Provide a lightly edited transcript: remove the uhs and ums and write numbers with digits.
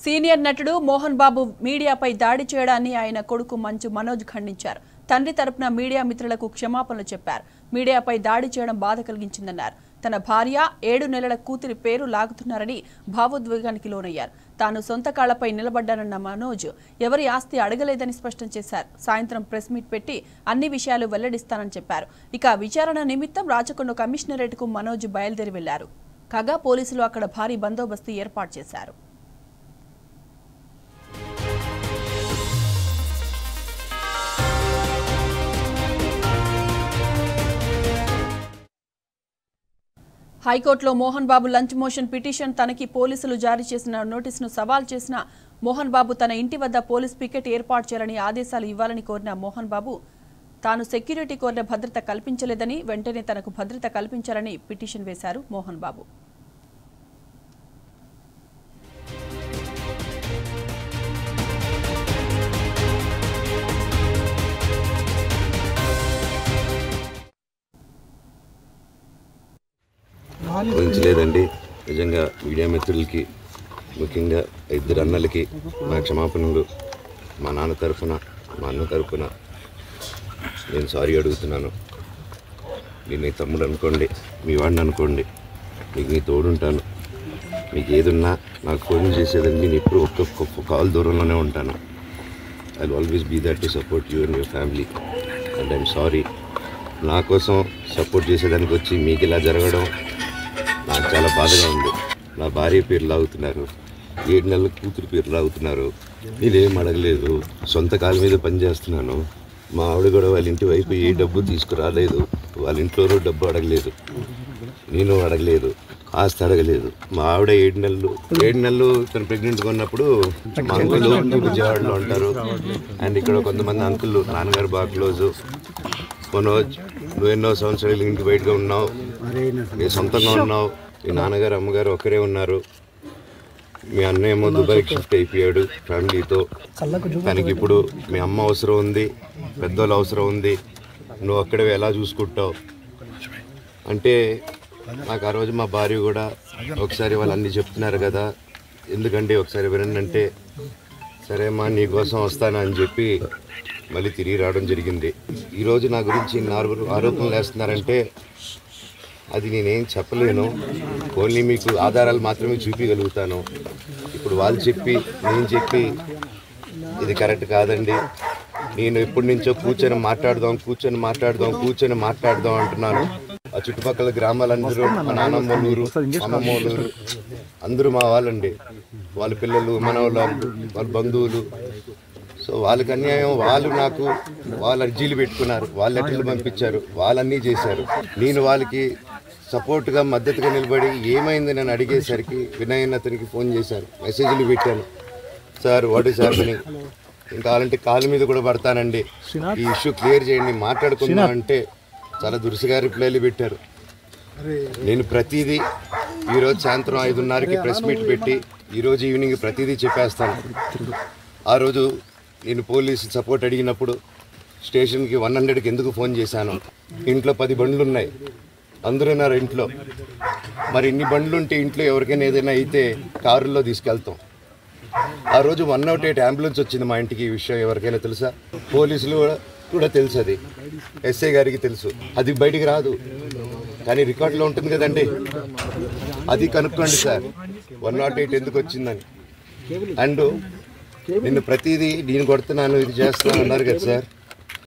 Senior నటుడు మోహన్ బాబు మీడియాపై దాడి చేయడాన్ని ఆయన కొడుకు మంచు మనోజ్ ఖండించారు. తండ్రి తరపున మీడియా మిత్రులకు క్షమాపణలు చెప్పారు. మీడియాపై దాడి చేయడం బాధ కలిగించిందన్నారు. తన భార్య 7 నెలల కూతురి పేరు లాగుతున్నారని భావోద్వేగానికి లోనయ్యారు. తాను సొంత కాళ్లపై నిలబడ్డానన్న మనోజ్ ఎవరి ఆస్తి అడగలేదని స్పష్టం చేశారు. సాయంత్రం ప్రెస్ మీట్ పెట్టి అన్ని విషయాలు వెల్లడిస్తానని చెప్పారు. ఇక విచారణ నిమిత్తం రాచకొండ కమిషనరేట్కు మనోజ్ బయలుదేరి వెళ్లారు. కాగా పోలీసులు అక్కడ భారీ బందోబస్తు ఏర్పాటు చేశారు. హైకోర్టులో Mohan Babu lunch motion petition తనకి పోలీసులు జారీ చేసిన నోటీసును సవాల్ చేసిన మోహన్ బాబు తన ఇంటి వద్ద పోలీస్ పికెట్ ఏర్పాటు చేయాలని ఆదేశాలు ఇవ్వాలని కోరిన మోహన్ బాబు తాను సెక్యూరిటీ కోరిన భద్రత కల్పించలేదని వెంటనే తనకు భద్రత కల్పించాలని పిటిషన్ వేశారు మోహన్ బాబు. ఊహించలేదండి. నిజంగా మీడియా మిత్రులకి, ముఖ్యంగా 2 అన్నలకి నా క్షమాపణలు. మా నాన్న తరఫున, మా అన్న తరఫున నేను సారీ అడుగుతున్నాను. నేను నీ తమ్ముడు అనుకోండి, మీ వాడిని అనుకోండి, మీకు నీ తోడుంటాను. మీకు ఏదున్నా నాకు ఫోన్ చేసేదండి. నేను ఎప్పుడు ఒక్క కాల్ దూరంలోనే ఉంటాను. I will always be that to support you and your family. And I'm sorry. నా కోసం సపోర్ట్ చేసేదానికి వచ్చి మీకు ఇలా జరగడం నాకు చాలా బాధగా ఉంది. నా భార్య పేరు లాగుతున్నారు, 7 నెలల కూతురు పేరు లాగుతున్నారు. నేనేం అడగలేదు, సొంత కాళ్ళ మీద పనిచేస్తున్నాను. మా ఆవిడ కూడా వాళ్ళ ఇంటి వైపు ఏ డబ్బు తీసుకురాలేదు, వాళ్ళ ఇంట్లోనూ డబ్బు అడగలేదు, నేను అడగలేదు, ఆస్తి అడగలేదు. మా ఆవిడ 7 నెలలు తను ప్రెగ్నెంట్గా ఉన్నప్పుడు మా అంకుల్ విజయవాడలో ఉంటారు. అండ్ ఇక్కడ కొంతమంది అంకుల్ నాన్నగారు బాగా క్లోజు. మనోజ్, నువ్వు ఎన్నో సంవత్సరాలు ఇంటి బయటగా ఉన్నావు, నీ సొంతంగా ఉన్నావు. మీ నాన్నగారు అమ్మగారు ఒకరే ఉన్నారు. మీ అన్నయ్య ఏమో దుబాయ్కి షిఫ్ట్ అయిపోయాడు ఫ్యామిలీతో. తనకి ఇప్పుడు మీ అమ్మ అవసరం ఉంది, పెద్దోళ్ళ అవసరం ఉంది. నువ్వు అక్కడే ఎలా చూసుకుంటావు అంటే నాకు ఆ రోజు మా భార్య కూడా ఒకసారి వాళ్ళు అన్నీ చెప్తున్నారు కదా, ఎందుకంటే ఒకసారి వినండి అంటే సరే అమ్మా నీకోసం వస్తాను అని చెప్పి మళ్ళీ తిరిగి రావడం జరిగింది. ఈరోజు నా గురించి ఆరోపణలు వేస్తున్నారంటే అది నేనేం చెప్పలేను. ఓన్లీ మీకు ఆధారాలు మాత్రమే చూపించగలుగుతాను. ఇప్పుడు వాళ్ళు చెప్పి నేను చెప్పి ఇది కరెక్ట్ కాదండి. నేను ఎప్పటి నుంచో కూర్చొని మాట్లాడదాం అంటున్నాను. ఆ చుట్టుపక్కల గ్రామాలందరూ మా నాన్నమ్మలూరు, అమ్మమ్మలూరు అందరూ మా వాళ్ళండి. వాళ్ళ పిల్లలు, మనవాళ్ళు, వాళ్ళ బంధువులు. సో వాళ్ళకి అన్యాయం, వాళ్ళు అర్జీలు పెట్టుకున్నారు, వాళ్ళ లెటర్లు పంపించారు, వాళ్ళన్నీ చేశారు. నేను వాళ్ళకి సపోర్ట్గా మద్దతుగా నిలబడి ఏమైంది నేను అడిగేసరికి వినయ్ అతనికి ఫోన్ చేశారు, మెసేజ్లు పెట్టాను. సార్ వాట్ ఈస్ హ్యాపెనింగ్, ఇంకా కావాలంటే కాళ్ళ మీద కూడా పడతానండి, ఈ ఇష్యూ క్లియర్ చేయండి, మాట్లాడుకుందాం అంటే చాలా దురుసుగా రిప్లైలు పెట్టారు. నేను ప్రతిదీ ఈరోజు సాయంత్రం 5:30కి ప్రెస్ మీట్ పెట్టి ఈరోజు ఈవినింగ్ ప్రతిదీ చెప్పేస్తాను. ఆ రోజు నేను పోలీసు సపోర్ట్ అడిగినప్పుడు స్టేషన్కి 100కి ఎందుకు ఫోన్ చేశాను. ఇంట్లో 10 బండ్లు ఉన్నాయి, అందరూ ఉన్నారు ఇంట్లో. మరి ఇన్ని బండ్లు ఉంటే ఇంట్లో ఎవరికైనా ఏదైనా అయితే కారుల్లో తీసుకెళ్తాం. ఆ రోజు 108 అంబులెన్స్ వచ్చింది మా ఇంటికి. ఈ విషయం ఎవరికైనా తెలుసా? పోలీసులు కూడా తెలుసు, అది ఎస్ఐ గారికి తెలుసు. అది బయటికి రాదు కానీ రికార్డులో ఉంటుంది కదండి, అది కనుక్కోండి సార్ 108 ఎందుకు వచ్చిందని. అండ్ నిన్ను ప్రతిదీ నేను కొడుతున్నాను, ఇది చేస్తున్నాను అన్నారు కదా సార్.